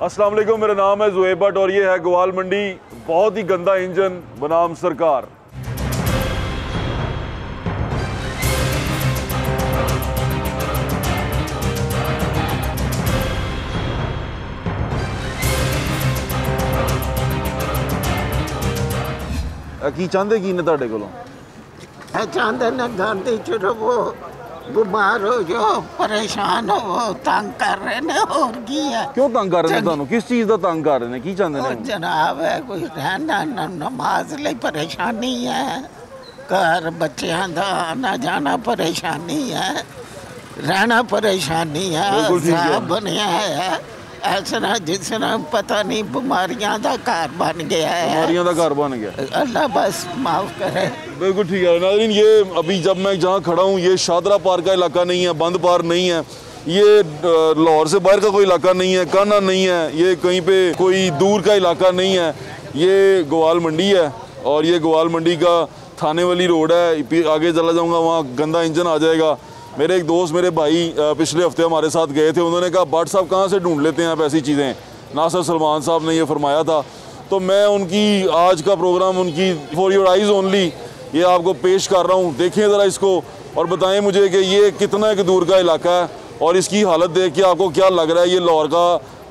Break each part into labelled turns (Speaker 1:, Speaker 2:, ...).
Speaker 1: अस्सलाम वालेकुम, मेरा नाम है ज़ुहैब भट्ट और ये है ग्वाल मंडी। बहुत ही गंदा इंजन बनाम सरकार। की चाहते की ने तुहाडे कोलों?
Speaker 2: चाहते ने गांधी चलो वो बीमार हो जो परेशान हो तंग कर रहे ने और की है।
Speaker 1: क्यों तंग कर रहे ने तुहानू? किस चीज़ दा तंग कर रहे ने? की चाहते ने?
Speaker 2: जनाब है कोई रहना नमाज ले परेशानी है, घर बच्चों का आना जाना परेशानी है, रहना परेशानी है, साहब बनया है ऐसा जिस पता नहीं बीमारियां का घर बन गया है।
Speaker 1: बीमारियां का घर बन गया,
Speaker 2: अल्लाह बस माफ करे।
Speaker 1: बिल्कुल ठीक है नाज़रीन, ये अभी जब मैं जहाँ खड़ा हूँ ये शादरा पार्क का इलाका नहीं है, बंद पार्क नहीं है, ये लाहौर से बाहर का कोई इलाका नहीं है, काना नहीं है, ये कहीं पे कोई दूर का इलाका नहीं है, ये ग्वाल मंडी है। और ये ग्वाल मंडी का थाने वाली रोड है। आगे चला जाऊँगा वहाँ गंदा इंजन आ जाएगा। मेरे एक दोस्त, मेरे भाई पिछले हफ्ते हमारे साथ गए थे, उन्होंने कहा भट्ट साहब कहाँ से ढूंढ लेते हैं आप ऐसी चीज़ें। नासिर सलमान साहब ने ये फरमाया था, तो मैं उनकी आज का प्रोग्राम उनकी फॉर योर आइज़ ओनली ये आपको पेश कर रहा हूँ। देखें ज़रा इसको और बताएं मुझे कि ये कितना एक दूर का इलाका है और इसकी हालत देख के आपको क्या लग रहा है। ये लाहौर का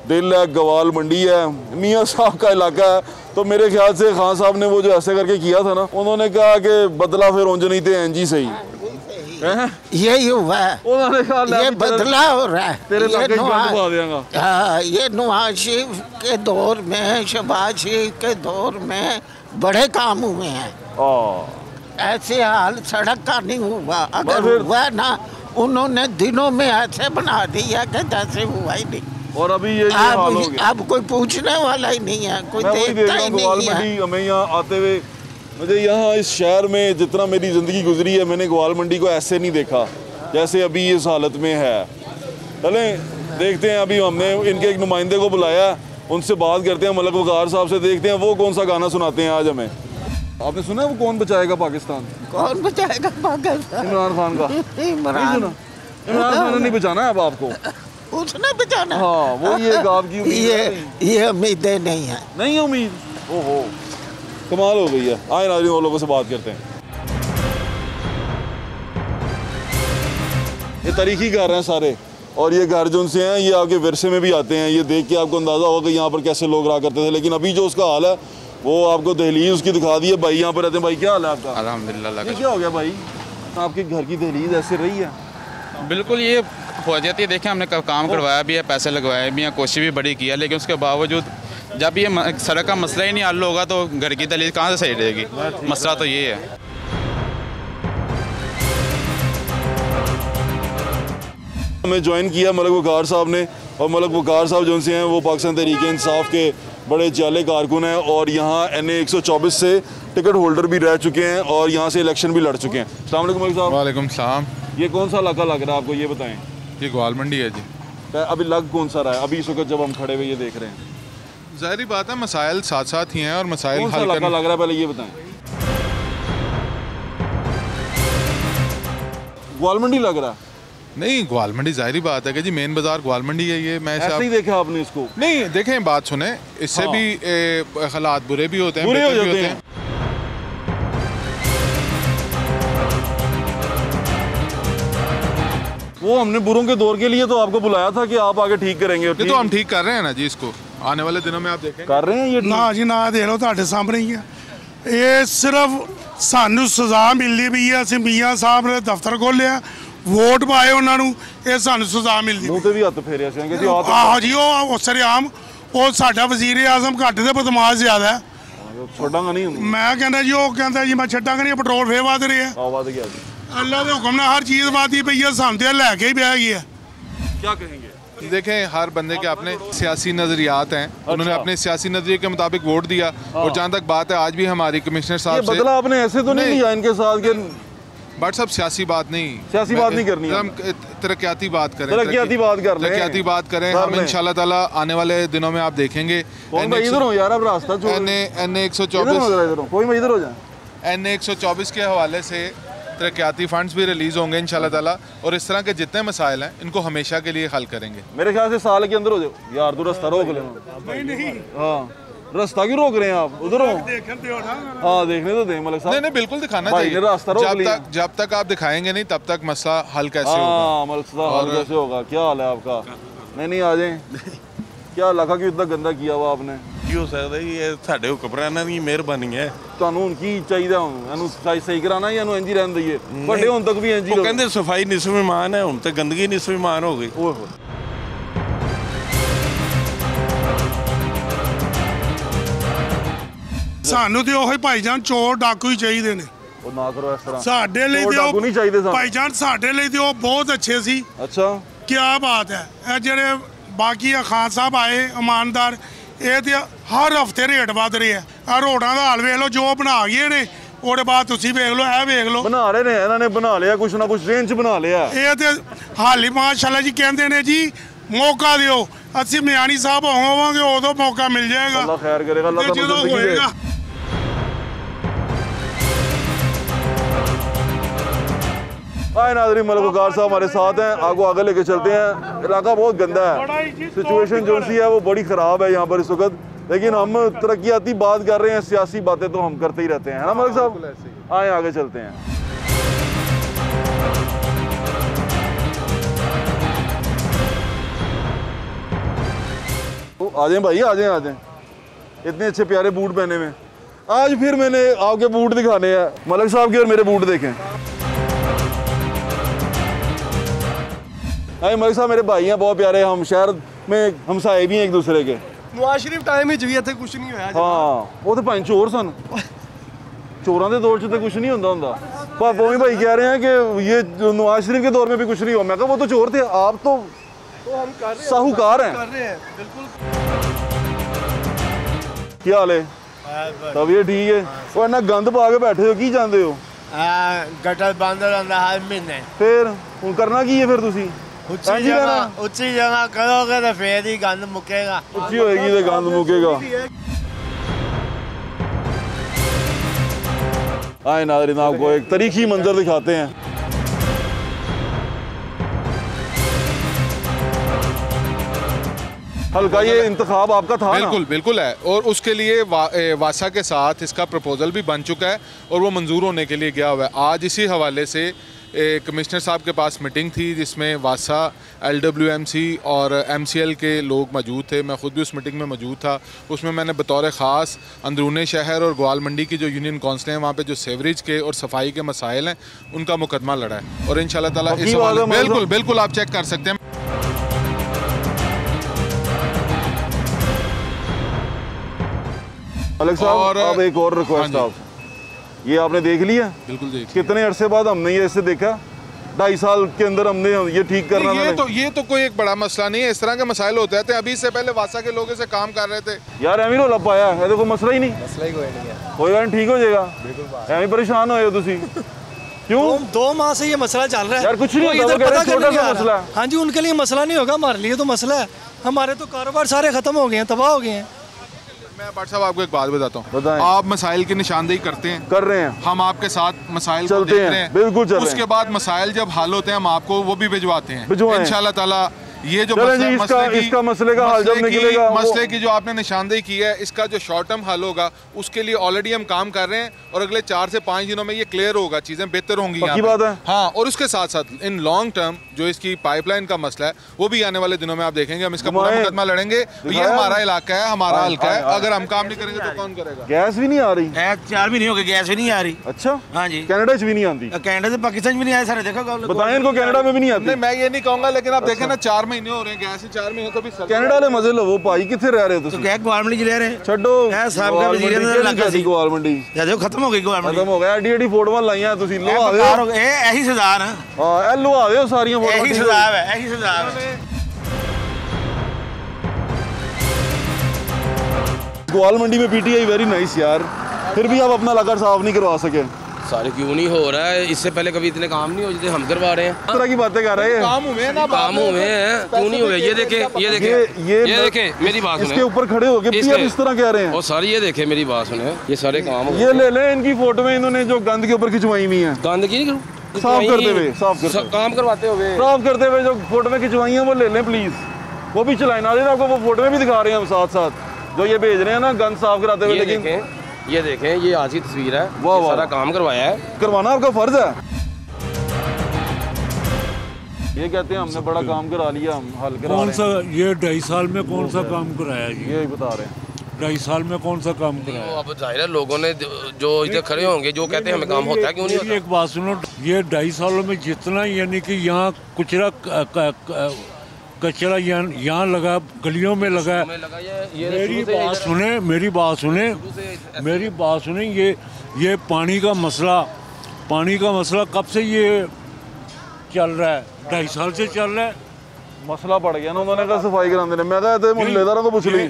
Speaker 1: दिल है, ग्वाल मंडी है, मियाँ साहब का इलाका है। तो मेरे ख्याल से खान साहब ने वो जो ऐसे करके किया था ना, उन्होंने कहा कि बदला फिर उंज नहीं थे एनजी सही।
Speaker 2: यही हुआ है, ये बदला हो रहा है। ये नवाज शरीफ के दौर में, शहबाज शरीफ के दौर में बड़े काम हुए हैं। ऐसे हाल सड़क का नहीं हुआ। अगर हुआ ना उन्होंने दिनों में ऐसे बना दिया कि जैसे हुआ ही नहीं।
Speaker 1: और अभी ये हाल हो गया।
Speaker 2: अब कोई पूछने वाला ही नहीं है, कोई देखता ही नहीं है।
Speaker 1: हमें यहाँ आते हुए मुझे यहाँ इस शहर में जितना मेरी ज़िंदगी गुजरी है, मैंने ग्वाल मंडी को ऐसे नहीं देखा जैसे अभी इस हालत में है। चलें देखते हैं, अभी हमने इनके एक नुमाइंदे को बुलाया, उनसे बात करते हैं, मलक वकार साहब से, देखते हैं वो कौन सा गाना सुनाते हैं आज हमें। आपने सुना है वो कौन बचाएगा पाकिस्तान?
Speaker 2: कौन बचाएगा पाकिस्तान?
Speaker 1: इमरान खान का। इमरान खान ने नहीं बचाना है अब आपको,
Speaker 2: उसने बचाना।
Speaker 1: हाँ वो ये आपकी
Speaker 2: ये उम्मीदें नहीं है,
Speaker 1: नहीं है उम्मीद। ओहो कमाल हो गई है। आए नाज़रीन वो लोगों से बात करते हैं। ये तारीखी घर हैं सारे और ये घर जो उनसे हैं ये आपके विरसे में भी आते हैं। ये देख के आपको अंदाज़ा होगा कि यहाँ पर कैसे लोग रहा करते थे, लेकिन अभी जो उसका हाल है वो आपको दहलीज उसकी दिखा दी है। भाई यहाँ पर रहते हैं। भाई क्या हाल है आपका?
Speaker 3: अल्हम्दुलिल्लाह।
Speaker 1: क्या हो गया भाई, आपके घर की दहलीज ऐसे रही है?
Speaker 3: बिल्कुल ये हो जाती है। देखें हमने काम करवाया भी है, पैसे लगवाए भी हैं, कोशिश भी बड़ी की है, लेकिन उसके बावजूद जब ये सड़क का मसला ही नहीं हल होगा तो घर की दहलीज कहाँ से सही रहेगी? मसला तो ये है।
Speaker 1: हमें ज्वाइन किया मलक वकार साहब ने, और मलक वकार साहब जो से हैं वो पाकिस्तान तहरीक इंसाफ के बड़े जाले कारकुन हैं और यहाँ NA 124 से टिकट होल्डर भी रह चुके हैं और यहाँ से इलेक्शन भी लड़ चुके हैं। अस्सलाम वालेकुम मलक साहब।
Speaker 4: वालेकुम सलाम।
Speaker 1: ये कौन सा इलाका लग रहा है आपको, ये बताएं?
Speaker 4: ये ग्वाल मंडी है जी।
Speaker 1: अभी लग कौन सा रहा है अभी इस वक्त जब हम खड़े हुए ये देख रहे हैं?
Speaker 4: ज़ाहिरी बात है मसाइल साथ साथ ही हैं और मसाइल
Speaker 1: कौन सा इलाका लग रहा है पहले ये बताएं? ग्वाल मंडी लग रहा है?
Speaker 4: नहीं, ग्वाल मंडी ज़ाहिरी बात है कि जी मेन बाजार ग्वाल मंडी है। ये मैं
Speaker 1: ऐसे ही देखा आपने इसको?
Speaker 4: नहीं देखें, बात सुने, इससे
Speaker 1: हाँ।
Speaker 4: भी हालात बुरे भी होते हैं,
Speaker 1: बुरे हो
Speaker 4: बेहतर भी
Speaker 1: जाते
Speaker 4: होते
Speaker 1: हैं। वो हमने बुरों के दौर के लिए तो आपको बुलाया था कि आप आगे ठीक करेंगे।
Speaker 4: ये तो हम ठीक कर रहे हैं ना जी, इसको आने वाले दिनों में आप देखें।
Speaker 1: कर रहे हैं ये
Speaker 5: ना जी ना, देख लो ਤੁਹਾਡੇ सामने ही है। ये सिर्फ सानू सजा मिलती पई है। ਅਸੀਂ ਮੀਆਂ ਸਾਹਿਬ ਨੇ ਦਫ਼ਤਰ ਖੋਲ੍ਹਿਆ, ਵੋਟ ਪਾਏ ਉਹਨਾਂ ਨੂੰ, ਇਹ ਸਾਨੂੰ ਸਜ਼ਾ ਮਿਲਦੀ।
Speaker 1: ਮੂੰਹ ਤੇ ਵੀ ਹੱਥ ਫੇਰਿਆ ਸੀ ਕਿ ਜੀ
Speaker 5: ਆਹੋ ਜੀ, ਉਹ ਸਰੇਆਮ ਉਹ ਸਾਡਾ ਵਜ਼ੀਰ ਆਜ਼ਮ ਘੱਟ ਤੇ ਬਦਮਾਸ਼ ਜ਼ਿਆਦਾ ਹੈ।
Speaker 1: ਛੱਡਾਂਗਾ ਨਹੀਂ
Speaker 5: ਮੈਂ ਕਹਿੰਦਾ ਜੀ, ਉਹ ਕਹਿੰਦਾ ਜੀ ਮੈਂ ਛੱਡਾਂਗਾ ਨਹੀਂ, ਪੈਟਰੋਲ ਫੇਰ ਵਧ ਰਿਹਾ।
Speaker 1: ਆ ਵਧ ਗਿਆ ਜੀ।
Speaker 5: ਅੱਲਾ ਦੇ ਹੁਕਮ ਨਾਲ हर चीज़ ਵਧਦੀ पई है, ਸਾਨੂੰ ਤੇ ਲੈ के ही बह गई है।
Speaker 1: क्या कहेंगे?
Speaker 4: देखें हर बंदे के अपने सियासी नज़रियात हैं। उन्होंने अपने सियासी नज़रिए के मुताबिक वोट दिया। और जहाँ तक बात है, आज भी हमारी कमिश्नर साहब से
Speaker 1: बदला आपने ऐसे तो नहीं लिया इनके साथ के?
Speaker 4: बट सब सियासी बात नहीं,
Speaker 1: सियासी बात नहीं करनी है।
Speaker 4: हम तरक्याती बात करें,
Speaker 1: तरक्याती बात कर लें,
Speaker 4: तरक्याती बात करें हम इंशाल्लाह ताला आने वाले दिनों में आप देखेंगे।
Speaker 1: इधर हो यार, अब रास्ता छोड़।
Speaker 4: NA 124
Speaker 1: कोई मैं इधर हो जाए।
Speaker 4: NA 124 के हवाले से तरक्याती फंड्स भी रिलीज़ होंगे इंशाल्लाह ताला, और इस तरह के जितने मसाइल हैं इनको हमेशा के लिए हल करेंगे।
Speaker 1: मेरे ख्याल से साल के अंदर हो जाओ यार, तो रास्ता रोक लेना।
Speaker 5: नहीं
Speaker 1: हाँ, रास्ता क्यों रोक रहे हैं आप? उधर हो। हाँ, देखने तो दें मलिक साहब।
Speaker 4: नहीं बिल्कुल दिखाना
Speaker 1: भाई ने रास्ता रोक लिया।
Speaker 4: जब तक आप दिखाएंगे नहीं तब तक मसला हल कैसे होगा?
Speaker 1: हाँ मलिक साहब, हल कैसे होगा? क्या हाल है आपका? नहीं आ जाए। क्या इलाका क्यों इतना गंदा किया हुआ आपने?
Speaker 6: ਕੀ ਹੋ ਸਕਦਾ ਜੀ, ਇਹ ਸਾਡੇ ਹੁਕਮਰਾਨਾਂ ਦੀ ਮਿਹਰਬਾਨੀ ਹੈ।
Speaker 1: ਤੁਹਾਨੂੰ ਹੁਣ ਕੀ ਚਾਹੀਦਾ? ਹੁਣ ਇਹਨੂੰ ਸਹੀ ਕਰਾਣਾ ਜਾਂ ਇਹਨੂੰ ਇੰਜ ਹੀ ਰਹਿਣ ਦਈਏ? ਵੱਡੇ ਹੁਣ ਤੱਕ ਵੀ ਇੰਜ ਹੀ
Speaker 6: ਉਹ ਕਹਿੰਦੇ ਸਫਾਈ ਨਿਸਫ ਇਮਾਨ ਹੈ, ਹੁਣ ਤੇ ਗੰਦਗੀ ਨਿਸਫ ਇਮਾਨ ਹੋ ਗਈ।
Speaker 1: ਓਏ ਹੋਏ।
Speaker 5: ਸਾਨੂੰ ਤੇ ਉਹੀ ਭਾਈਜਾਨ ਚੋਰ ਡਾਕੂ ਹੀ ਚਾਹੀਦੇ ਨੇ।
Speaker 1: ਉਹ ਨਾ ਕਰੋ ਇਸ ਤਰ੍ਹਾਂ।
Speaker 5: ਸਾਡੇ ਲਈ ਤੇ
Speaker 1: ਡਾਕੂ ਨਹੀਂ ਚਾਹੀਦੇ ਸਾਨੂੰ
Speaker 5: ਭਾਈਜਾਨ, ਸਾਡੇ ਲਈ ਤੇ ਉਹ ਬਹੁਤ ਅੱਛੇ ਸੀ।
Speaker 1: ਅੱਛਾ,
Speaker 5: ਕੀ ਬਾਤ ਹੈ। ਇਹ ਜਿਹੜੇ ਬਾਕੀ ਖਾਨ ਸਾਹਿਬ ਆਏ ਇਮਾਨਦਾਰ, ਇਹ ਤੇ ਹਰ ਹਫਤੇ ਰੇਟ ਵੱਧ ਰਹੇ ਆ। ਆ ਰੋਡਾਂ ਦਾ ਹਾਲ ਵੇਖ ਲਓ, ਜੋ ਬਣਾ ਗਏ ਨੇ ਉਹਦੇ ਬਾਅਦ ਤੁਸੀਂ ਵੇਖ ਲਓ, ਇਹ ਵੇਖ ਲਓ।
Speaker 1: ਬਣਾ ਰਹੇ ਨੇ ਇਹਨਾਂ ਨੇ, ਬਣਾ ਲਿਆ ਕੁਛ ਨਾ ਕੁਛ ਰੇਂਜ ਬਣਾ ਲਿਆ।
Speaker 5: ਇਹ ਤੇ ਹਾਲੀ ਮਾਸ਼ਾਅੱਲਾ ਜੀ ਕਹਿੰਦੇ ਨੇ ਜੀ ਮੌਕਾ ਦਿਓ। ਅਸੀਂ ਮਿਆਣੀ ਸਾਹਿਬ ਹੋਵਾਂਗੇ ਉਦੋਂ ਮੌਕਾ ਮਿਲ ਜਾਏਗਾ।
Speaker 1: ਅੱਲਾ ਖੈਰ ਕਰੇਗਾ, ਅੱਲਾ ਤੁਹਾਨੂੰ
Speaker 5: ਜਦੋਂ
Speaker 1: ਜ਼ਿੰਦਗੀ ਦੇ।
Speaker 5: ਹੋਏਗਾ।
Speaker 1: आए नाज़रीन, मलिक वक़ार साहब हमारे साथ हैं, आपको आगे लेके चलते हैं। इलाका बहुत गंदा है, सिचुएशन जो सी है वो बड़ी ख़राब है यहाँ पर इस वक्त, लेकिन हम तरक्याती बात कर रहे हैं, सियासी बातें तो हम करते ही रहते हैं, है ना मलिक साहब? आए आगे चलते हैं। आ जाएं भाई, आ जाएं। इतने अच्छे प्यारे बूट पहने हुए। आज फिर मैंने आपके बूट दिखाने हैं मलिक साहब के, और मेरे बूट देखें। अरे मलिक साहब मेरे भाई हैं, बहुत प्यारे। हम शहर में हमसाए भी हैं एक दूसरे के।
Speaker 7: नवाज शरीफ टाइम ही भी इत्थे कुछ नहीं होया।
Speaker 1: हाँ, वो तो भाई चोर सन। चोरों के दौर च तो कुछ नहीं होता। पापा भी भाई कह रहे हैं कि ये नवाज शरीफ के दौर में भी कुछ नहीं हुआ। मैं कहा वो तो चोर थे, आप तो
Speaker 7: हम कर रहे हैं,
Speaker 1: साहूकार हैं।
Speaker 7: कर रहे हैं बिल्कुल।
Speaker 1: क्या हाल है? तबीयत ठीक है? वो इन्ना गंद पा के बैठे हो, की जानते हो?
Speaker 7: गटर बंद रहता हर महीने।
Speaker 1: फिर हुण करना की है फिर तुसी?
Speaker 7: उच्ची जगह करोगे तो फिर ही गंद मुकेगा।
Speaker 1: उच्ची होएगी तो गंद मुकेगा। आए नाज़रीन, आपको एक तारीखी मंजर दिखाते हैं। हल्का ये इंतखाब आपका था
Speaker 4: बिल्कुल
Speaker 1: ना?
Speaker 4: बिल्कुल है, और उसके लिए वासा के साथ इसका प्रपोजल भी बन चुका है और वो मंजूर होने के लिए गया हुआ है। आज इसी हवाले से कमिश्नर साहब के पास मीटिंग थी जिसमें वासा, LWMC और MCL के लोग मौजूद थे। मैं ख़ुद भी उस मीटिंग में मौजूद था। उसमें मैंने बतौर ख़ास अंदरूनी शहर और ग्वाल मंडी की जो यूनियन काउंसिल हैं वहाँ पे जो सेवरेज के और सफाई के मसाइल हैं उनका मुकदमा लड़ा है, और इंशाल्लाह ताला इस हवाले बिल्कुल बिल्कुल आप चेक कर सकते हैं।
Speaker 1: मलिक साहब, अब एक और रिक्वेस्ट
Speaker 4: हाँ
Speaker 1: आपसे, ये आपने देख लिया?
Speaker 4: बिल्कुल देखिए।
Speaker 1: कितने अरसे बाद हमने ये ऐसे देखा? 2.5 साल के अंदर हमने ये ठीक करना था।
Speaker 4: ये तो कोई एक बड़ा मसला नहीं है, इस तरह के मसाइल होते रहते हैं। अभी से पहले वासा के लोगों से काम कर रहे थे
Speaker 1: यार, एवं रोला पाया है, कोई मसला ही नहीं।
Speaker 7: मसला ही कोई नहीं है,
Speaker 1: कोई बात ठीक हो जाएगा। एवं परेशान हो तुसी क्यों?
Speaker 8: 2 माह से ये मसला चल रहा है
Speaker 1: यार, कुछ नहीं होता, वो कह रहे हैं छोटा सा मसला है।
Speaker 8: हाँ जी, उनके लिए मसला नहीं होगा, हमारे लिए तो मसला है। हमारे तो कारोबार सारे खत्म हो गए हैं, तबाह हो गए हैं।
Speaker 4: मैं भट्ट साहब आपको एक बात बताता हूँ,
Speaker 1: बताएं।
Speaker 4: आप मसाइल की निशानदेही करते हैं,
Speaker 1: कर रहे हैं,
Speaker 4: हम आपके साथ मसाइल को
Speaker 1: चलते
Speaker 4: देख
Speaker 1: हैं,
Speaker 4: रहे हैं,
Speaker 1: बिल्कुल चल रहे हैं।
Speaker 4: उसके बाद मसाइल जब हल होते हैं हम आपको वो भी भिजवाते हैं
Speaker 1: भिजवाएं।
Speaker 4: इंशाल्लाह ताला। ये जो
Speaker 1: चलें जी, इसका मसले का हल जब निकलेगा,
Speaker 4: मसले की जो आपने निशानदेही की है, इसका जो शॉर्ट टर्म हल होगा उसके लिए ऑलरेडी हम काम कर रहे हैं, और अगले 4 से 5 दिनों में ये क्लियर होगा, चीजें बेहतर होंगी यहाँ पे।
Speaker 1: बात है।
Speaker 4: हाँ, और उसके साथ साथ इन लॉन्ग टर्म जो इसकी पाइपलाइन का मसला है वो भी आने वाले दिनों में आप देखेंगे, हम इसका पूरा मुकदमा लड़ेंगे। ये हमारा इलाका है, हमारा हल्का है, अगर हम काम नहीं करेंगे तो कौन करेगा?
Speaker 1: गैस भी नहीं आ रही?
Speaker 7: 4 महीने हो गए, गैस भी नहीं आ रही।
Speaker 1: अच्छा,
Speaker 7: हाँ जी,
Speaker 1: कनाडा भी नहीं आती?
Speaker 7: कनाडा से पाकिस्तान भी नहीं आया सारे। देखो
Speaker 1: बताएं इनको, कनाडा में भी नहीं आती?
Speaker 4: नहीं, मैं ये नहीं कहूँगा, लेकिन आप देखें ना 4 महीने हो रहे हैं, गैस 4 महीने तो भी
Speaker 1: कनाडा ले मजे लो। भाई कितने रह रहे हो तुम?
Speaker 7: क्या ग्वाल मंडी ले रहे हैं?
Speaker 1: छड्डो,
Speaker 7: साहब का वजीर इलाका सी
Speaker 1: ग्वाल मंडी
Speaker 7: देखो खत्म हो गई। ग्वाल मंडी
Speaker 1: खत्म हो गया। एडी फोटोआं लाइयां तुसी, लो आ गए।
Speaker 7: यही सजा है।
Speaker 1: हां, लो आ गए सारी फोटोआं।
Speaker 7: यही सजा है, यही सजा है।
Speaker 1: ग्वाल मंडी में PTI वेरी नाइस यार, फिर भी आप अपना इलाका साफ नहीं करवा सके।
Speaker 9: सारे क्यों नहीं हो रहा है? इससे पहले कभी इतने काम नहीं हो जितने हम करवा रहे हैं।
Speaker 1: इस तरह की बातें कर रहे हैं,
Speaker 4: काम हुए हैं ना,
Speaker 9: काम हुए हैं, क्यों नहीं हुए? ये देखें, ये देखें, ये देखें, मेरी बात सुने।
Speaker 1: इसके ऊपर खड़े हो गए इस तरह कह रहे हैं।
Speaker 9: और सारी ये देखें, मेरी बात सुने, ये सारे काम
Speaker 1: ये ले लें इनकी फोटो में, इन्होंने जो गंद के ऊपर खिंचवाई हुई है,
Speaker 9: गंद की नहीं
Speaker 1: साफ करते हुए,
Speaker 9: काम करवाते हुए,
Speaker 1: साफ करते हुए जो फोटो में खिंचवाई है वो ले लें प्लीज, वो भी चलाएं। नाज़रीन आपको वो फोटो में भी दिखा रहे हैं हम साथ साथ, जो ये भेज रहे हैं ना गंद साफ कराते हुए। लेकिन
Speaker 9: ये देखें, ये आज की तस्वीर है, सारा काम करवाया है।
Speaker 1: करवाना आपका फर्ज है। ये कहते हैं हमने बड़ा काम करा लिया, हम हल करा।
Speaker 10: कौन सा ये 2.5 साल में कौन सा काम कराया जी?
Speaker 1: ये बता रहे हैं
Speaker 10: 2.5 साल में कौन सा काम कराया?
Speaker 9: अब जाहिर है लोगों ने जो इधर खड़े होंगे जो कहते हैं हमें काम होता है, क्यों नहीं होता?
Speaker 10: एक बात सुनो, ये 2.5 सालों में जितना यानी कि यहाँ कचरा यहाँ लगा, गलियों में लगा, मेरी बात सुने, ये पानी का मसला कब से ये चल रहा है? 2.5 साल से चल रहा है।
Speaker 1: मसला पड़ गया ना, उन्होंने कहा सफाई कराने ने, मैं तो मुहल्लेदारों को पूछ ली,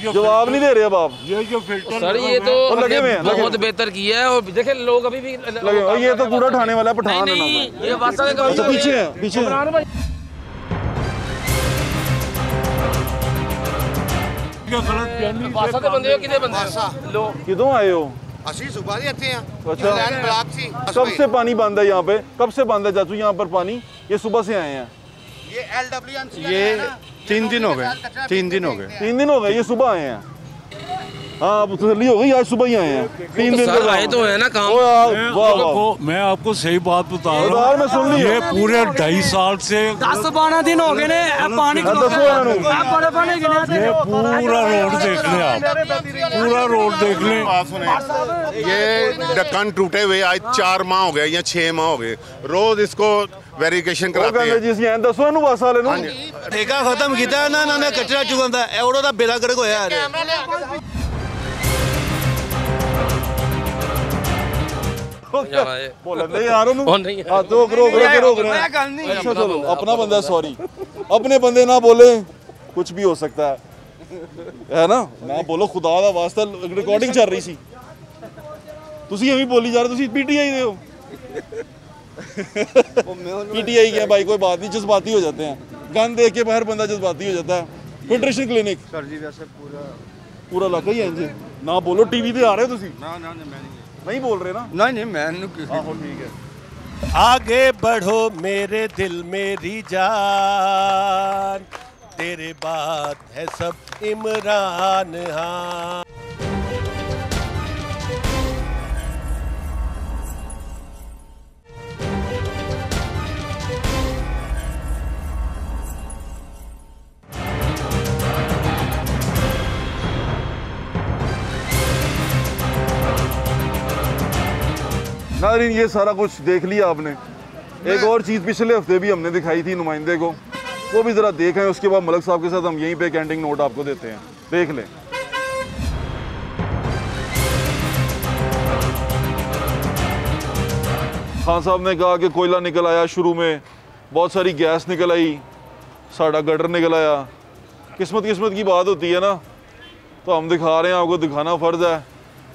Speaker 1: जवाब नहीं दे रहे अब आप।
Speaker 10: ये जो फिल्टर
Speaker 9: सर ये तो लगे हुए हैं, बहुत बेहतर किया है। और देखे लोग अभी भी
Speaker 1: लगे, ये तो कूड़ा उठाने वाला पठान है ना,
Speaker 9: ये वासा का
Speaker 1: पीछे है, पीछे किधरों आए हो? अच्छा, कब से पानी बंद है यहाँ पे? कब से बंद है चाचू यहाँ पर पानी? ये सुबह से आए हैं।
Speaker 11: ये 3 दिन हो गए, 3 दिन हो गए,
Speaker 1: ये सुबह आए हैं। हाँ तसल्ली हो गई, आज सुबह ही आए हैं। 3 दिन
Speaker 9: आए तो है ना काम।
Speaker 10: मैं आपको सही बात बता रहा हूँ,
Speaker 1: मैं सुन ली।
Speaker 10: ये पूरे 2.5 साल से
Speaker 8: 10-12 दिन हो गए पानी।
Speaker 10: ये पूरा रोड देख लें आप, पूरा रोड देख लें।
Speaker 11: ये ढक्कन टूटे हुए आज 4 माह हो गए या 6 माह हो गए, रोज इसको वेरिफिकेशन कराते हैं।
Speaker 1: दसो इनू बस वाले नू
Speaker 7: ठेका खत्म किया ना, इन्होंने कचरा चुकांदा एवढो दा बेड़ा गर्क होया है।
Speaker 1: अच्छा चलो, अपना बंदा, सॉरी, अपने बंदे ना बोले, कुछ भी हो सकता है ना, ना बोलो, खुदा दा वास्ता रिकॉर्डिंग चल रही सी, तुसी एवं बोली जा रहे, तुसी पीटीआई दे हो। पीटीआई के भाई, कोई बात नहीं, जज्बाती हो जाते हैं, गन देख के बाहर बंदा जज्बाती हो जाता है। फिल्ट्रेशन क्लिनिक सर जी, वैसे पूरा इलाका ही है जी, ना बोलो, टीवी पे आ रहे हो तुसी? ना नहीं बोल रहे ना?
Speaker 7: नहीं मैं
Speaker 1: ठीक है।
Speaker 12: आगे बढ़ो मेरे दिल मेरी जान, तेरे बाद है सब इमरान। हाँ
Speaker 1: नाज़रीन, ये सारा कुछ देख लिया आपने। एक और चीज़ पिछले हफ्ते भी हमने दिखाई थी नुमाइंदे को, वो भी ज़रा देखें, उसके बाद मलक साहब के साथ हम यहीं पे कैंटिंग नोट आपको देते हैं, देख लें। खान साहब ने कहा कि कोयला निकल आया, शुरू में बहुत सारी गैस निकल आई, साड़ा गटर निकल आया। किस्मत की बात होती है ना, तो हम दिखा रहे हैं, आपको दिखाना फ़र्ज़ है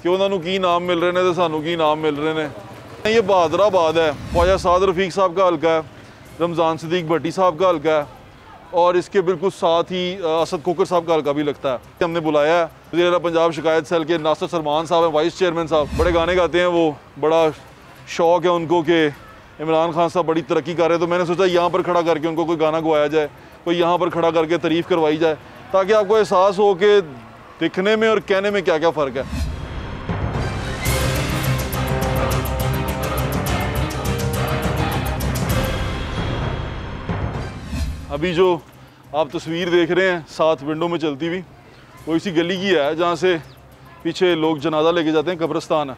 Speaker 1: कि उन्होंने की नाम मिल रहे हैं तो सानू की नाम मिल रहे हैं। ये बहादराबाद है, ख्वाजा साद रफ़ीक साहब का हल्का है, रमज़ान सदीक भट्टी साहब का हल्का है, और इसके बिल्कुल साथ ही असद कोकर साहब का हल्का भी लगता है। हमने बुलाया है वज़ीर पंजाब शिकायत सेल के नासिर सलमान साहब हैं, वाइस चेयरमैन साहब, बड़े गाने गाते हैं वो, बड़ा शौक़ है उनको कि इमरान खान साहब बड़ी तरक्की कर रहे हैं। तो मैंने सोचा यहाँ पर खड़ा करके उनको कोई गाना गवाया जाए, कोई यहाँ पर खड़ा करके तारीफ़ करवाई जाए, ताकि आपको एहसास हो कि दिखने में और कहने में क्या क्या फ़र्क है। अभी जो आप तस्वीर देख रहे हैं साथ विंडो में चलती हुई, वो इसी गली की है जहाँ से पीछे लोग जनाजा लेके जाते हैं, कब्रिस्तान है।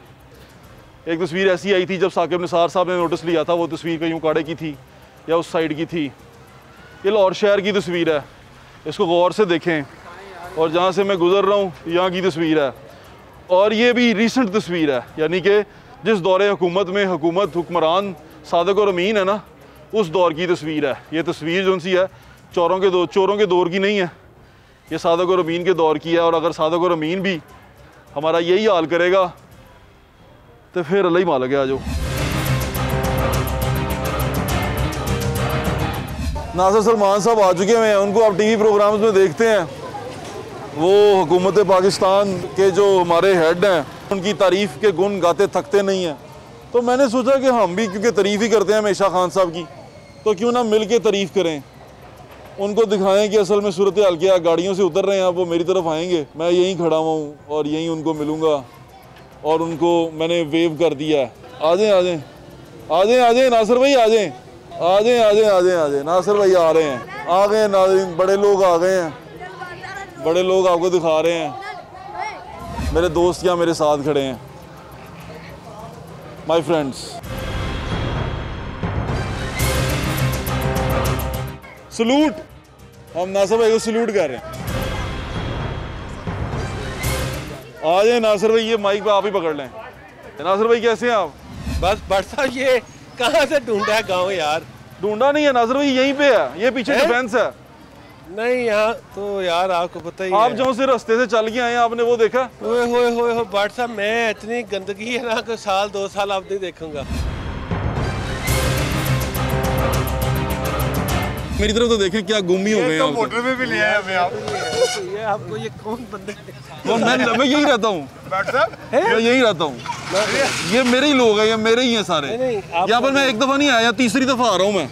Speaker 1: एक तस्वीर ऐसी आई थी जब साकिब निसार साहब ने नोटिस लिया था, वो तस्वीर कहीं उकाड़े की थी या उस साइड की थी। ये लाहौर शहर की तस्वीर है, इसको गौर से देखें, और जहाँ से मैं गुज़र रहा हूँ यहाँ की तस्वीर है, और ये भी रीसेंट तस्वीर है, यानी कि जिस दौरे हुकूमत में हुक्मरान सादिक और अमीन है ना, उस दौर की तस्वीर है। ये तस्वीर जो सी है चोरों के दौर की नहीं है, ये सादिक और अमीन के दौर की है। और अगर सादिक और अमीन भी हमारा यही हाल करेगा तो फिर अल्लाह ही मालिक है। आ जाओ। नासिर सलमान साहब आ चुके हैं, उनको आप टीवी प्रोग्राम्स में देखते हैं। वो हुकूमत पाकिस्तान के जो हमारे हेड हैं उनकी तारीफ़ के गुण गाते थकते नहीं हैं। तो मैंने सोचा कि हम भी क्योंकि तारीफ़ ही करते हैं हमेशा खान साहब की, तो क्यों ना मिल के तारीफ़ करें, उनको दिखाएं कि असल में सूरत हाल क्या। गाड़ियों से उतर रहे हैं, वो मेरी तरफ आएंगे, मैं यहीं खड़ा हुआ हूँ और यहीं उनको मिलूँगा और उनको मैंने वेव कर दिया है। आ जाएं आ जाएं आ जाएं आ जाएं नासिर भाई, आ जाएं आ जाएं आ जाएं आ जाएं आ जाएं नासिर भाई आ रहे हैं, आ गए नाज़रीन, बड़े लोग आ गए हैं, बड़े लोग आपको दिखा रहे हैं। मेरे दोस्त यहाँ मेरे साथ खड़े हैं, माय फ्रेंड्स। सलूट, हम नासिर भाई को सलूट कर रहे हैं। आ जाए नासिर भाई, ये माइक पे आप ही पकड़ लें। नासिर भाई कैसे हैं आप?
Speaker 12: बस भट्ट साहब ये कहाँ से ढूंढा है गाँव यार?
Speaker 1: ढूंढा नहीं है नासिर भाई, यहीं पे है, ये पीछे डिफेंस है।
Speaker 12: नहीं यहाँ तो यार आपको पता ही
Speaker 1: आप
Speaker 12: है।
Speaker 1: जो से रास्ते से चल के आए हैं, आपने वो देखा?
Speaker 12: ओए होए होए हो भट्ट साहब, मैं इतनी गंदगी है ना कि साल 2 साल आप नहीं देखूंगा।
Speaker 1: मेरी तरफ तो देखें क्या गुम ही हो गए हैं।
Speaker 5: मोटर में भी ले आए हमें आप।
Speaker 12: ये आपको ये कौन बंदे?
Speaker 1: मैं यही रहता हूँ, मैं यही रहता हूँ, ये मेरे ही लोग हैं, ये मेरे ही हैं सारे। यहाँ पर मैं एक दफ़ा नहीं आया, तीसरी दफ़ा आ रहा हूँ मैं,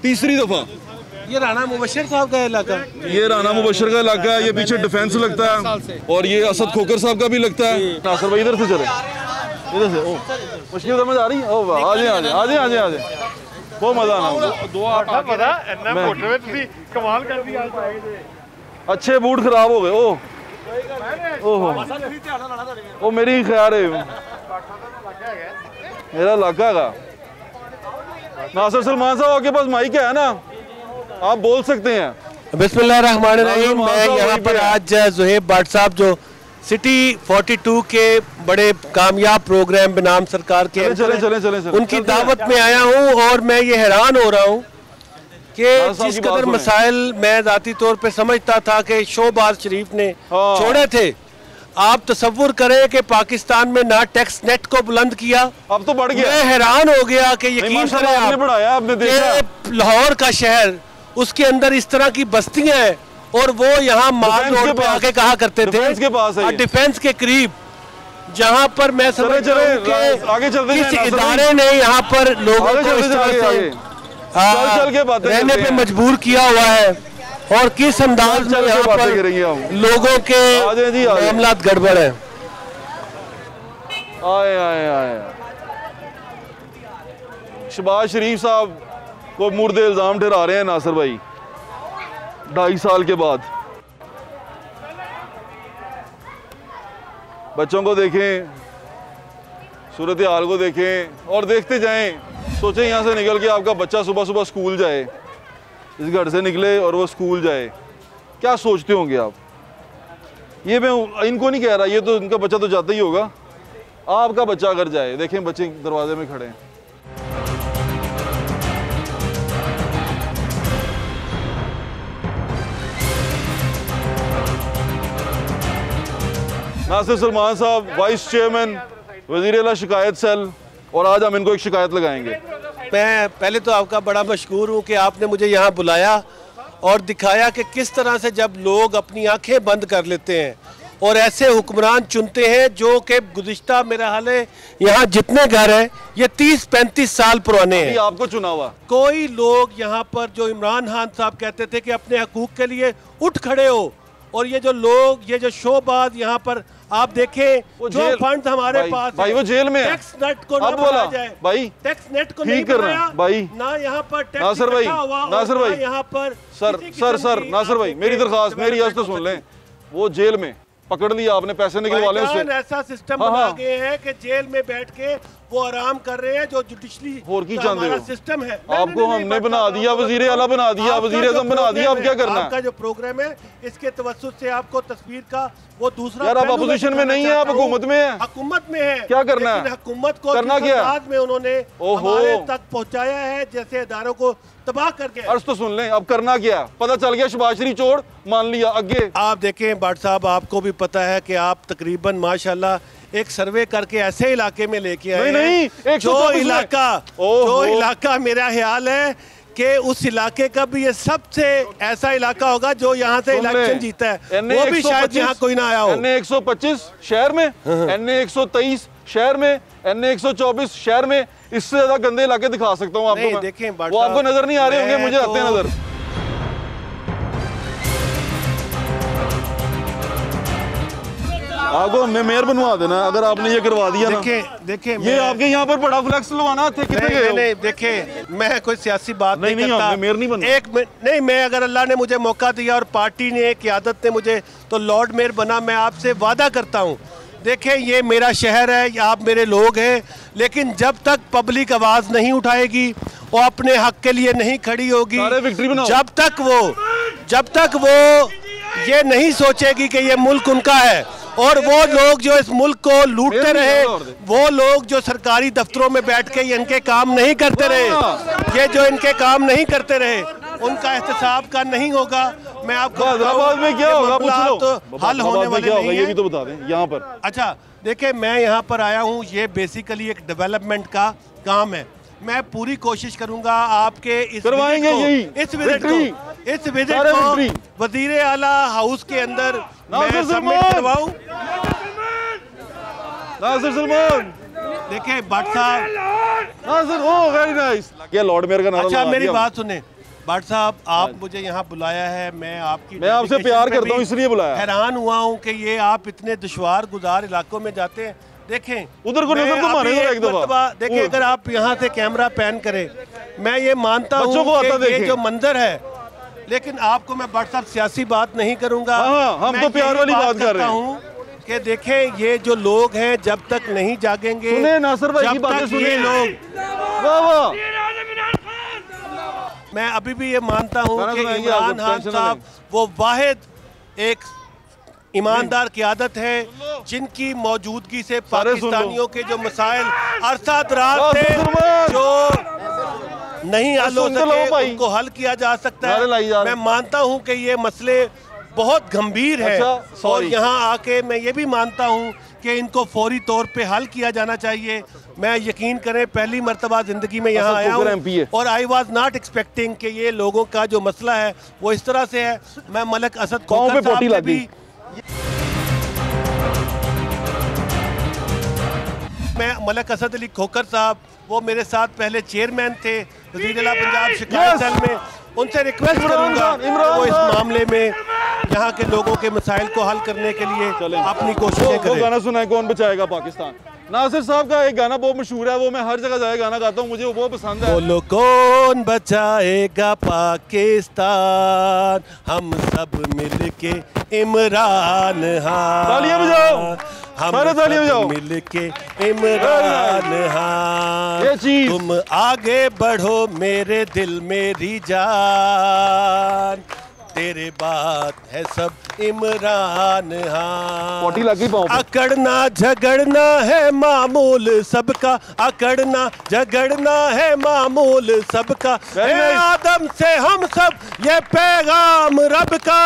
Speaker 1: तीसरी दफ़ा।
Speaker 12: ये राना मुबशर साहब का इलाका,
Speaker 1: ये राना मुबशर का इलाका है, ये पीछे डिफेंस लगता है और ये असद खोकर साहब का भी लगता है। नासिर भाई इधर से चले, इधर से। ओ मुश्किल समझ आ रही है? ओ वाह, आ जाए आ जाए आ जाए आ जाए आ जाए, बहुत मजा आना।
Speaker 5: कमाल कर दिया।
Speaker 1: अच्छे बूट खराब हो गए। ओहो ओ मेरी ख्याल है, मेरा इलाका है। नासिर सलमान साहब आपके पास माइक है ना, आप बोल सकते हैं।
Speaker 12: बिस्मिल्लाहिर्रहमानिर्रहीम। मैं यहाँ पर आज ज़ुहैब भट्ट साहब जो सिटी 42 के बड़े कामयाब प्रोग्राम बनाम सरकार के उनकी दावत में आया हूँ और मैं ये हैरान हो रहा हूँ कि जिस कदर मसाइल मैं ज़ाती तौर पे समझता था कि शोबाज शरीफ ने छोड़े थे, आप तसव्वुर करें कि पाकिस्तान में ना टैक्स नेट को बुलंद किया,
Speaker 1: अब तो बढ़ गया।
Speaker 12: मैं हैरान हो गया कि यकीन करें आप, लाहौर का शहर, उसके अंदर इस तरह की बस्तियां हैं और वो यहाँ माल रोड पे आके कहा करते थे
Speaker 1: के पास है,
Speaker 12: डिफेंस के करीब, जहाँ पर मैं समझ रहा हूँ कि किसी इदारे ने यहाँ पर लोगों को इस तरह से रहने पे मजबूर किया हुआ है और किस अंदाज में यहाँ पर लोगों के मामला गड़बड़ है।
Speaker 1: आए आए आए शहबाज शरीफ साहब को मुर्दे इल्ज़ाम ठहरा रहे हैं नासिर भाई 2.5 साल के बाद। बच्चों को देखें, सूरत हाल को देखें और देखते जाएं। सोचें यहाँ से निकल के आपका बच्चा सुबह सुबह स्कूल जाए, इस घर से निकले और वो स्कूल जाए, क्या सोचते होंगे आप? ये मैं इनको नहीं कह रहा, ये तो इनका बच्चा तो जाता ही होगा। आपका बच्चा अगर जाए, देखें बच्चे दरवाजे में खड़े हैं। नासिर सलमान साहब वाइस चेयरमैन वज़ीर आला शिकायत सेल, और आज हम इनको एक शिकायत लगाएंगे।
Speaker 12: मैं पहले तो आपका बड़ा मशकूर हूँ कि आपने मुझे यहाँ बुलाया और दिखाया कि किस तरह से जब लोग अपनी आंखें बंद कर लेते हैं और ऐसे हुक्मरान चुनते हैं जो कि गुज़िश्ता मेरा हाल है यहाँ जितने घर हैं ये 30-35 साल पुराने हैं।
Speaker 1: आपको चुना हुआ
Speaker 12: कोई लोग यहाँ पर जो इमरान खान साहब कहते थे कि अपने हकूक़ के लिए उठ खड़े हो, और ये जो लोग, ये जो शोबाज यहाँ पर आप देखें जो फंड हमारे पास
Speaker 1: भाई वो जेल में है।
Speaker 12: टैक्स नेट को ना बनाया जाए भाई, टैक्स नेट को नहीं बनाया भाई, ना यहाँ पर टैक्स
Speaker 1: नासिर भाई, नासिर भाई
Speaker 12: यहाँ पर
Speaker 1: सर नासिर भाई मेरी दरखास्त, मेरी आज तो सुन लें। वो जेल में पकड़ लिया आपने, पैसे निकलवा लें उससे।
Speaker 12: ऐसा सिस्टम बना गए हैं कि जेल में बैठ के वो आराम कर रहे हैं, जो जुडिशली हमारा सिस्टम है।
Speaker 1: आपको हमने बना दिया, वजीर आला बना दिया, वजीर आज़म बना दिया, अब क्या करना है?
Speaker 12: आपका जो प्रोग्राम है इसके तवज्जुह से आपको तस्वीर का वो दूसरा,
Speaker 1: यार आप अपोजिशन में नहीं है, आप हुकूमत में है।
Speaker 12: हुकूमत में है,
Speaker 1: क्या करना है?
Speaker 12: हुकूमत को
Speaker 1: करना क्या
Speaker 12: में उन्होंने हमारे तक पहुंचाया है, जैसे इदारों को तबाह करके।
Speaker 1: अर्ज तो सुन लें, अब करना क्या? पता चल गया शहबाज शरीफ चोर मान लिया, आगे
Speaker 12: आप देखें भट्ट साहब, आपको भी पता है कि आप तकरीबन माशाल्लाह एक सर्वे करके ऐसे इलाके में लेके आए
Speaker 1: नहीं,
Speaker 12: जो इलाका मेरा ख्याल है कि उस इलाके का भी ये सबसे ऐसा इलाका होगा जो यहाँ से इलेक्शन जीता है, वो भी शायद यहाँ कोई ना आया हो।
Speaker 1: NA 125 शहर में, NA 123 शहर में, NA 124 शहर में, इससे ज्यादा गंदे इलाके दिखा सकता हूँ आपको मैं।
Speaker 12: देखें,
Speaker 1: वो आपको नजर नहीं आ रहे होंगे, मुझे आते हैं नजर। आपको मेयर बनवा देना अगर आपने ये करवा दिया ना।
Speaker 12: देखे
Speaker 1: ये आपके यहाँ पर बड़ा फ्लैक्स लगवाना थे, कितने गए हो?
Speaker 12: नहीं, देखे मैं कोई सियासी बात नहीं करता।
Speaker 1: मेयर नहीं बनना।
Speaker 12: नहीं, मैं अगर अल्लाह ने मुझे मौका दिया और पार्टी ने, क़यादत ने मुझे तो लॉर्ड मेयर बना, मैं आपसे वादा करता हूँ। देखें, ये मेरा शहर है, आप मेरे लोग हैं, लेकिन जब तक पब्लिक आवाज़ नहीं उठाएगी, वो अपने हक के लिए नहीं खड़ी होगी, जब तक वो ये नहीं सोचेगी कि ये मुल्क उनका है, और वो लोग जो इस मुल्क को लूटते रहे, वो लोग जो सरकारी दफ्तरों में बैठ के इनके काम नहीं करते रहे, ये जो इनके काम नहीं करते रहे, उनका एहतसाब का नहीं होगा। मैं आपको
Speaker 1: हैदराबाद में क्या होगा पूछ लो,
Speaker 12: तो हल होने वाले नहीं है।
Speaker 1: ये भी तो बता दें यहाँ पर।
Speaker 12: अच्छा, देखिए, मैं यहाँ पर आया हूँ, ये बेसिकली एक डेवलपमेंट का काम है। मैं पूरी कोशिश करूंगा आपके इस विजिट को वजीर आला हाउस के अंदर मैं सबमिट करवाऊं।
Speaker 1: नासिर सलमान,
Speaker 12: देखिए भट्ट साहब,
Speaker 1: नासिर, ओह वेरी नाइस। क्या लॉर्ड मेयर का नारा?
Speaker 12: अच्छा, मेरी बात सुने भट्ट साहब, आप मुझे यहाँ बुलाया है, मैं
Speaker 1: आपसे प्यार करता हूँ इसलिए बुलाया।
Speaker 12: हैरान हुआ हूँ कि ये आप इतने दुश्वार गुजार इलाकों में जाते हैं। देखें,
Speaker 1: उधर को नजर तो मारे एक दफा।
Speaker 12: देखिए, अगर आप यहाँ से कैमरा पैन करें, मैं ये मानता हूँ कि ये जो मंजर है, लेकिन आपको मैं भट्ट साहब सियासी बात नहीं करूँगा।
Speaker 1: हम तो प्यार वाली बात कर रहे हैं
Speaker 12: कि देखें, ये जो लोग हैं जब तक नहीं जागेंगे,
Speaker 1: सुने नासिर भाई की बातें सुनिए लोग। वाह वाह,
Speaker 12: मैं अभी भी ये मानता हूँ कि इमरान खान साहब वो वाहिद एक ईमानदार क़यादत है जिनकी मौजूदगी से पाकिस्तानियों के जो मसाइल अरसा दराज थे जो नहीं हल हो सके, उनको हल किया जा सकता है। मैं मानता हूं कि ये मसले बहुत गंभीर है, और यहाँ आके मैं ये भी मानता हूं कि इनको फौरी तौर पे हल किया जाना चाहिए। मैं यकीन करें, पहली मर्तबा ज़िंदगी में यहाँ आया हूँ और आई वॉज नॉट एक्सपेक्टिंग कि ये लोगों का जो मसला है वो इस तरह से है। मैं मलक असद खोखर साहब से भी, मैं मलक असद अली खोखर साहब, वो मेरे साथ पहले चेयरमैन थे वज़ीर-ए-आला पंजाब शिकायत सेल में, उनसे रिक्वेस्ट करूंगा वो इस मामले में यहाँ के लोगों के मसाइल को हल करने के लिए अपनी कोशिशें करें।
Speaker 1: गाना सुना है, कौन बचाएगा पाकिस्तान? नासिर साहब का एक गाना बहुत मशहूर है, वो मैं हर जगह जाए गाना गाता हूँ, मुझे वो बहुत पसंद है।
Speaker 12: बोलो कौन बचाएगा पाकिस्तान, हम सब मिलके इमरान खान,
Speaker 1: तालियां बजाओ,
Speaker 12: हम सब मिलके इमरान खान, तुम आगे बढ़ो मेरे दिल मेरी जान, तेरे बात है सब इमरान खान। अकड़ना झगड़ना है मामूल सबका, अकड़ना झगड़ना है मामूल सबका, है आदम से हम सब ये पैगाम रब का,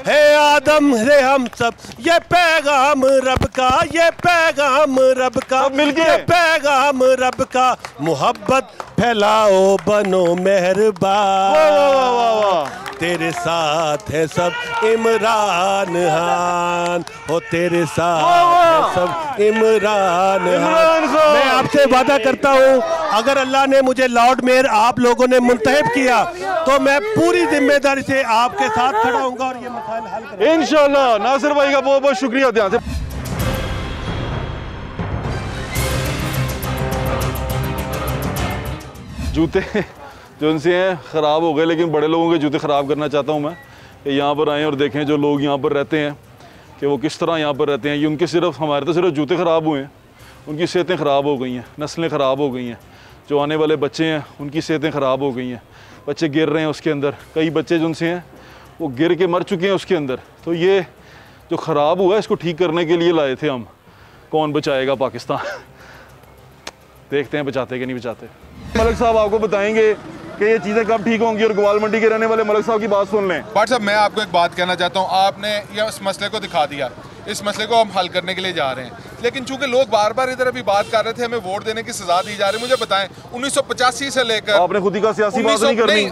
Speaker 12: है आदम से हम सब ये पैगाम रब का, ये पैगाम रब का, ये पैगाम रब का, मोहब्बत फैलाओ बनो मेहरबान, तेरे साथ है सब इमरान खान, हो तेरे साथ है सब इमरान खान। मैं आपसे वादा करता हूँ, अगर अल्लाह ने मुझे लॉर्ड मेयर आप लोगों ने मुंतखब किया तो मैं पूरी जिम्मेदारी से आपके साथ खड़ा हूँगा और ये मसाइल हल करूँगा
Speaker 1: इंशाल्लाह। नासिर भाई का बहुत बहुत शुक्रिया। ध्यान से जूते जो उनसे हैं ख़राब हो गए, लेकिन बड़े लोगों के जूते ख़राब करना चाहता हूँ मैं कि यहाँ पर आएँ और देखें जो लोग यहाँ पर रहते हैं कि वो किस तरह यहाँ पर रहते हैं। ये उनके सिर्फ, हमारे तो सिर्फ जूते ख़राब हुए हैं, उनकी सेहतें ख़राब हो गई हैं, नस्लें ख़राब हो गई हैं, जो आने वाले बच्चे हैं उनकी सेहतें ख़राब हो गई हैं, बच्चे गिर रहे हैं उसके अंदर, कई बच्चे जो उनसे हैं वो गिर के मर चुके हैं उसके अंदर। तो ये जो ख़राब हुआ है इसको ठीक करने के लिए लाए थे हम, कौन बचाएगा पाकिस्तान। देखते हैं बचाते कि नहीं बचाते। मलक साहब आपको बताएंगे कि ये चीज़ें कब ठीक होंगी, और ग्वाल मंडी के रहने वाले मलक साहब की बात सुन लें।
Speaker 4: भट्ट साहब, मैं आपको एक बात कहना चाहता हूँ, आपने ये उस मसले को दिखा दिया इस मसले को हम हल करने के लिए जा रहे हैं। लेकिन चूंकि लोग बार बार इधर अभी बात कर रहे थे हमें वोट देने की सजा दी जा रही है, मुझे बताएं 1985 से लेकर
Speaker 1: आपने खुद ही का सियासी बात नहीं करनी।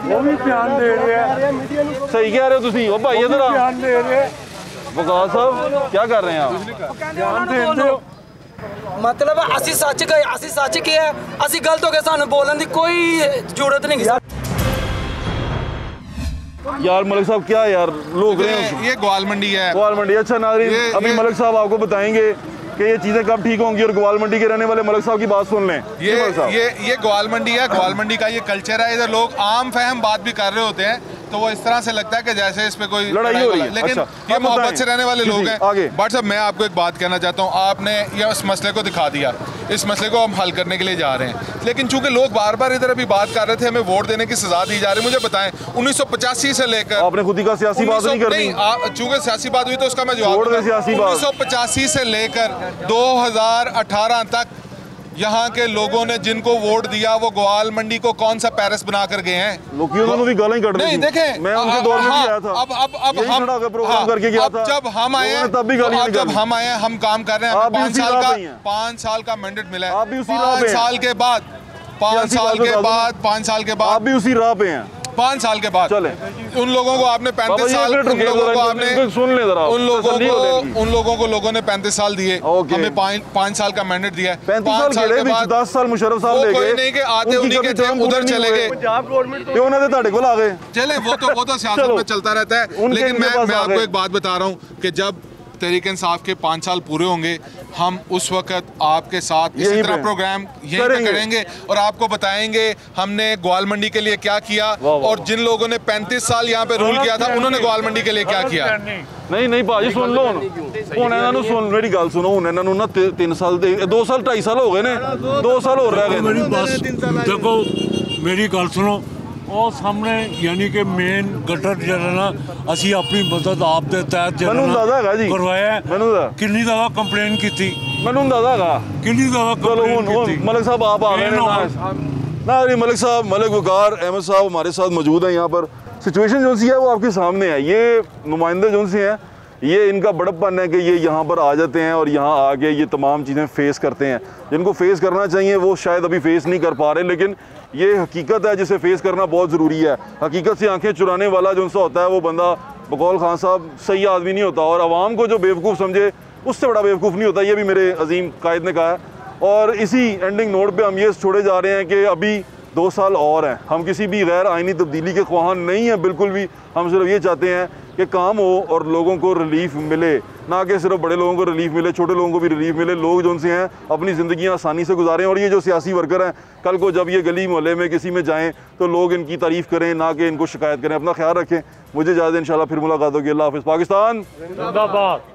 Speaker 10: वो भी ध्यान दे रहे हैं।
Speaker 1: सही कह रहे हो तुसी। ओ भाई इधर आ।
Speaker 10: ध्यान दे रहे हैं।
Speaker 1: वकार साहब क्या कर रहे हैं आप?
Speaker 10: ध्यान दे रहे हो।
Speaker 13: मतलब ਅਸੀਂ ਸੱਚ ਕਿਹਾ ਅਸੀਂ ਗਲਤ ਹੋ ਗਏ ਸਾਨੂੰ ਬੋਲਣ ਦੀ ਕੋਈ ਜ਼ਰੂरत नहीं।
Speaker 1: यार मलिक साहब क्या यार लोग रहे हैं।
Speaker 4: ये ग्वाल मंडी है।
Speaker 1: ग्वाल मंडी। अच्छा नाज़रीन अभी मलिक साहब आपको बताएंगे कि ये चीजें कब ठीक होंगी और ग्वाल मंडी के रहने वाले मलिक साहब की बात सुन लें।
Speaker 4: ये ग्वाल मंडी है। ग्वाल मंडी का ये कल्चर है। इधर लोग आम फहम बात भी कर रहे होते हैं तो वो इस तरह से लगता है कि जैसे इस पे कोई
Speaker 1: लड़ाई हो रही है।
Speaker 4: लेकिन
Speaker 1: अच्छा,
Speaker 4: ये मोहब्बत से रहने वाले लोग हैं।
Speaker 1: आगे
Speaker 4: बट साहब मैं आपको एक बात कहना चाहता हूँ, आपने ये इस मसले को दिखा दिया, इस मसले को हम हल करने के लिए जा रहे हैं। लेकिन चूंकि लोग बार बार इधर अभी बात कर रहे थे हमें वोट देने की सजा दी जा रही है, मुझे बताएं 1985 से लेकर
Speaker 1: आपने खुद ही का सियासी बात नहीं करनी।
Speaker 4: चूंकि सियासी बात हुई तो उसका मैं जवाब 1985 से लेकर 2018 तक यहाँ के लोगों ने जिनको वोट दिया वो ग्वाल मंडी को कौन सा पैरिस बनाकर गए हैं।
Speaker 1: भी गालें कट रही
Speaker 4: नहीं देखें
Speaker 1: मैं उनके दौर में भी आया था।
Speaker 4: अब हम
Speaker 1: प्रोग्राम करके गया था।
Speaker 4: जब हम आए जब हम आए हम काम कर रहे हैं 5 साल का मैंडेट मिला है। 5 साल के बाद 5 साल के बाद
Speaker 1: आप भी उसी राह पे हैं।
Speaker 4: 5 साल के बाद चले उन लोगों को आपने 35 साल उन लोगों को लोगों ने 35 साल दिए, हमें 5 साल का मैंडेट दिया।
Speaker 1: 5 साल के बाद 10 साल मुशर्रफ साहब ले गए।
Speaker 4: नहीं कि आते उन्हीं के थे उधर चले गए
Speaker 1: क्यों ना ਤੁਹਾਡੇ ਕੋਲ आ गए।
Speaker 4: चले वो तो सियासत में चलता रहता है। लेकिन मैं आपको एक बात बता रहा हूँ कि जब तहरीक इंसाफ के 5 साल पूरे होंगे हम उस वक्त आपके साथ इसी तरह प्रोग्राम यहीं पे करेंगे और आपको बताएंगे हमने ग्वाल मंडी के लिए क्या किया और जिन लोगों ने 35 साल यहाँ पे रूल किया था उन्होंने ग्वाल मंडी के लिए क्या किया।
Speaker 1: नहीं भाजी सुन लो ਹੁਣ ਇਹਨਾਂ ਨੂੰ ਸੁਣ ਮੇਰੀ ਗੱਲ ਸੁਣੋ। ਹੁਣ ਇਹਨਾਂ ਨੂੰ ਨਾ 3 ਸਾਲ ਦੇ 2 ਸਾਲ 2.5 ਸਾਲ ਹੋ ਗਏ ਨੇ 2 ਸਾਲ ਹੋਰ ਰਹਿ ਗਏ।
Speaker 10: ਮੇਰੀ ਬਸ ਦੇਖੋ ਮੇਰੀ ਗੱਲ ਸੁਣੋ ਉਹ ਸਾਹਮਣੇ ਯਾਨੀ ਕਿ ਮੇਨ ਗਟਰ ਜਿਹੜਾ ਨਾ ਅਸੀਂ ਆਪਣੀ ਮਦਦ ਆਪ ਦੇ ਤਹਿਤ ਕਰਵਾਇਆ। ਕਿੰਨੀ ਦਫਾ ਕੰਪਲੇਨ ਕੀਤੀ
Speaker 1: ਮੈਨੂੰ ਅੰਦਾਜ਼ਾ ਹੈਗਾ
Speaker 10: ਕਿੰਨੀ ਦਫਾ
Speaker 1: ਕੰਪਲੇਨ मलिक साहब आप आ गए ना। मलिक साहब मलिक वकार अहमद साहब हमारे साथ मौजूद हैं। यहाँ पर सिचुएशन जो सी है वो आपके सामने है। ये नुमाइंदे जो से हैं ये इनका बड़प्पन है कि ये यहाँ पर आ जाते हैं और यहाँ आके ये तमाम चीज़ें फ़ेस करते हैं। जिनको फ़ेस करना चाहिए वो शायद अभी फ़ेस नहीं कर पा रहे, लेकिन ये हकीकत है जिसे फ़ेस करना बहुत ज़रूरी है। हकीकत से आंखें चुराने वाला जो उनसा होता है वो बंदा बकौल खान साहब सही आदमी नहीं होता और आवाम को जो बेवकूफ़ समझे उससे बड़ा बेवकूफ़ नहीं होता। ये भी मेरे अजीम कायद ने कहा है। और इसी एंडिंग नोट पे हम ये छोड़े जा रहे हैं कि अभी 2 साल और हैं। हम किसी भी गैर आइनी तब्दीली के ख्वाहान नहीं हैं बिल्कुल भी। हम सिर्फ ये चाहते हैं कि काम हो और लोगों को रिलीफ मिले, ना कि सिर्फ बड़े लोगों को रिलीफ मिले, छोटे लोगों को भी रिलीफ मिले। लोग जो उनसे हैं अपनी ज़िंदगियां आसानी से गुजारें। और ये जो सियासी वर्कर हैं कल को जब ये गली मोहल्ले में किसी में जाएं तो लोग इनकी तारीफ़ करें ना कि इनको शिकायत करें। अपना ख्याल रखें। मुझे इजाज़त, इंशाल्लाह फिर मुलाकात होगी। अल्लाह हाफ़िज़। पाकिस्तान जिंदाबाद।